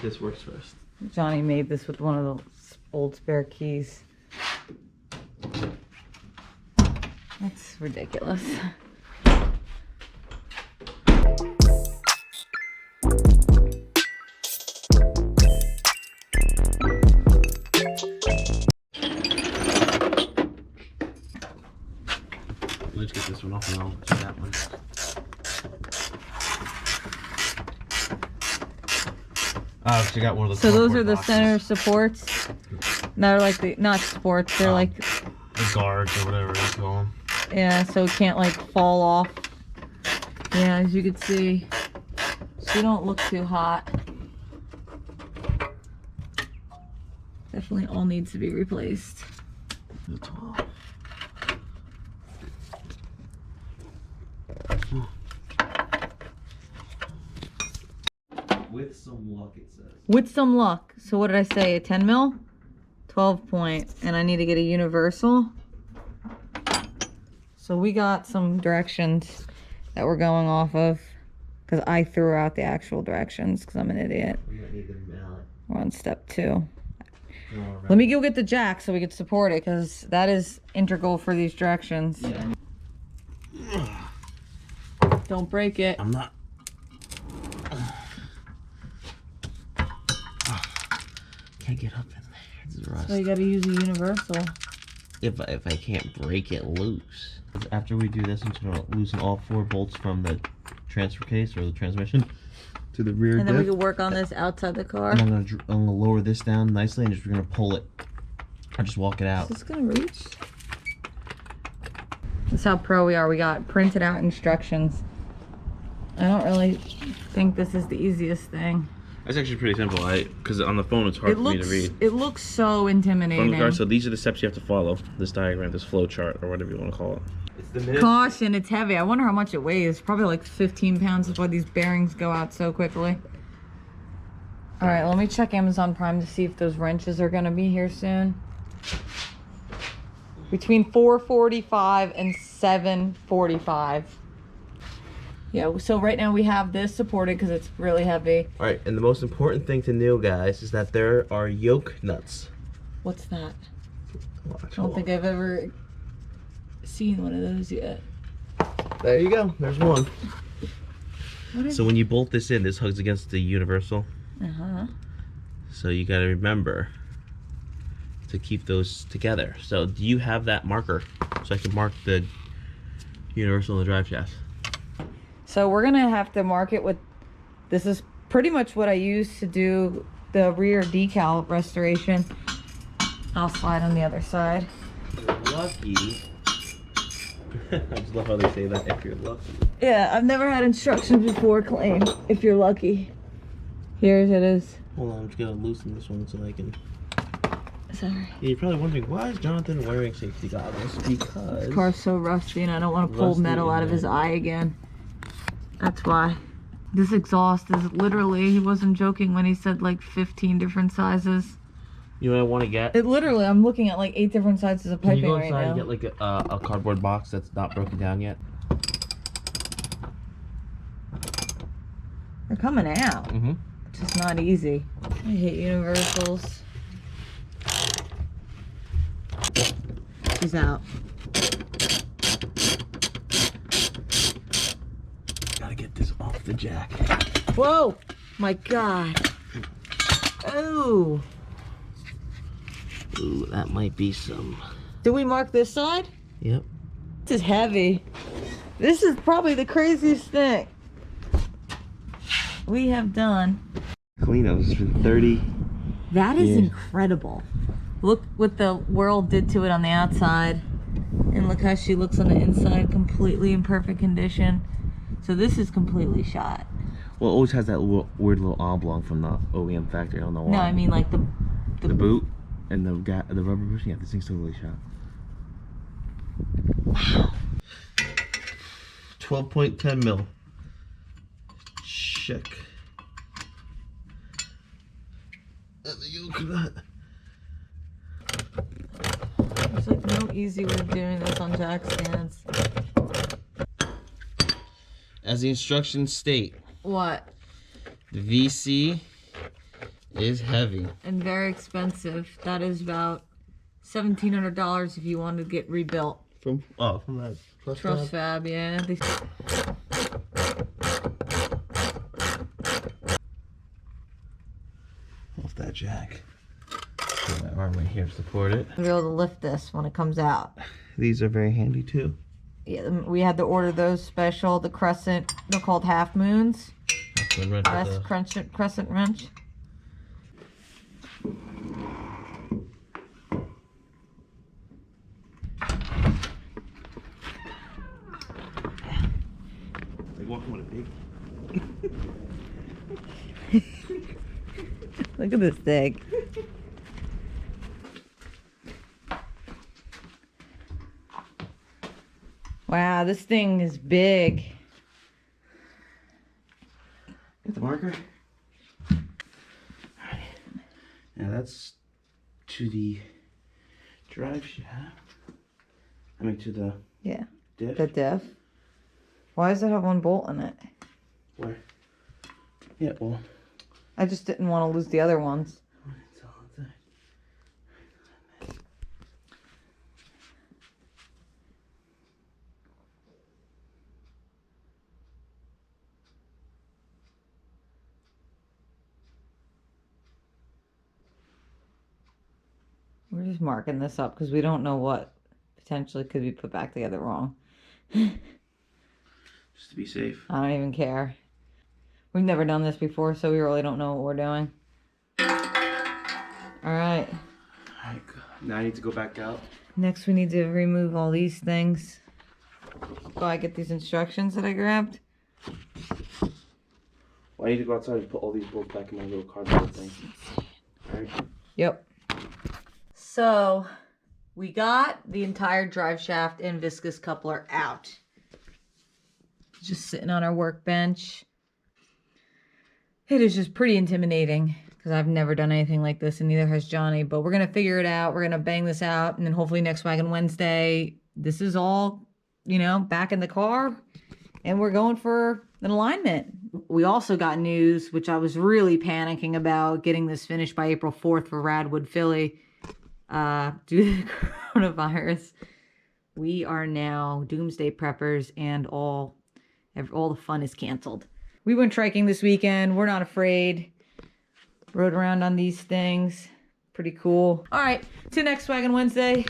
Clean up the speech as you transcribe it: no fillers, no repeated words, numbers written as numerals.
this works first. Johnny made this with one of the old spare keys. That's ridiculous. Let's get this one off and I'll do that one. Oh, so you got one of the. So those are the center supports. They're like the, not supports, they're like the guards or whatever you call them. Yeah, so it can't like fall off. Yeah, as you can see, she don't look too hot. Definitely all needs to be replaced. With some luck, it says. With some luck. So what did I say? A 10 mil? 12 point. And I need to get a universal. So we got some directions that we're going off of. Because I threw out the actual directions because I'm an idiot. We might need the mallet. We're on step 2. Let me go get the jack so we can support it because that is integral for these directions. Yeah. Don't break it. I'm not. Can't get up in there. It's rust. So you gotta use a universal. If I can't break it loose. After we do this, I'm just gonna loosen all 4 bolts from the transfer case or the transmission to the rear And then diff. we can work on this outside the car. And I'm gonna lower this down nicely and we're gonna pull it. Or just walk it out. Is this gonna reach? That's how pro we are. We got printed out instructions. I don't really think this is the easiest thing. That's actually pretty simple. Because on the phone it's hard for me to read. It looks so intimidating. From the car, so these are the steps you have to follow. This diagram, this flow chart, or whatever you want to call it. It's the minute. Caution, it's heavy. I wonder how much it weighs. Probably like 15 pounds. That's why these bearings go out so quickly. All right, let me check Amazon Prime to see if those wrenches are gonna be here soon. Between 4:45 and 7:45. Yeah, so right now we have this supported because it's really heavy. All right, and the most important thing to know, guys, is that there are yoke nuts. What's that? Watch, I don't think I've ever seen one of those yet. There you go. There's one. What is So when you bolt this in, this hugs against the universal. Uh-huh. So you got to remember to keep those together. So do you have that marker so I can mark the universal and the drive shaft? So we're gonna have to mark it with, this is pretty much what I use to do the rear decal restoration. I'll slide on the other side. If you're lucky. I just love how they say that, if you're lucky. Yeah, I've never had instructions before claim, if you're lucky. Here it is. Hold on, I'm just gonna loosen this one so I can. Sorry. Yeah, you're probably wondering, why is Jonathan wearing safety goggles? Because This car's so rusty and I don't want to pull Rusty metal out of his and- eye again. That's why. This exhaust is literally, he wasn't joking when he said like 15 different sizes. you know what I want to get? It literally, I'm looking at like 8 different sizes of Can piping you go right inside now. and get like a cardboard box that's not broken down yet? They're coming out. Mm-hmm. It's just not easy. I hate universals. She's out. Gotta get this off the jack. Whoa! My God. Oh. Ooh, that might be some. Did we mark this side? Yep. This is heavy. This is probably the craziest thing we have done. Cleanos, it's been 30. That is Yeah. incredible. Look what the world did to it on the outside. And look how she looks on the inside, completely in perfect condition. So this is completely shot. Well, it always has that weird little oblong from the OEM factory. I don't know why. No, I mean like the boot and the rubber bushing. Yeah, this thing's totally shot. Wow. 12.10 mil. Check. And the yoke of that. There's like no easy way of doing this on jack stands. As the instructions state, What? the VC It is heavy. And very expensive. That is about $1,700 if you want to get rebuilt. From that Trust Fab, yeah. Off that jack. Put my arm right here to support it. We'll be able to lift this when it comes out. These are very handy too. Yeah, we had to order those special, the crescent, they're called half moons. That's crescent wrench. Like walking with a big. Look at this thing. Wow, this thing is big. Get the marker. Alright. Now that's to the drive shaft. I mean to the diff. The diff. Why does it have one bolt in it? Where? Yeah, well. I just didn't want to lose the other ones. It's all inside. We're just marking this up because we don't know what potentially could be put back together wrong. Just to be safe. I don't even care. We've never done this before, so we really don't know what we're doing. Alright. Now I need to go back out. Next we need to remove all these things. Go I get these instructions that I grabbed. Well, I need to go outside and put all these bolts back in my little cardboard thing. Alright. Yep. So, we got the entire drive shaft and viscous coupler out. Just sitting on our workbench. It is just pretty intimidating because I've never done anything like this and neither has Johnny, but we're going to figure it out. We're going to bang this out and then hopefully next Wagon Wednesday, this is all, you know, back in the car and we're going for an alignment. We also got news, which I was really panicking about, getting this finished by April 4th for Radwood, Philly. Due to the coronavirus, we are now doomsday preppers and all the fun is canceled. We went trekking this weekend. We're not afraid. Rode around on these things. Pretty cool. All right, till next Wagon Wednesday.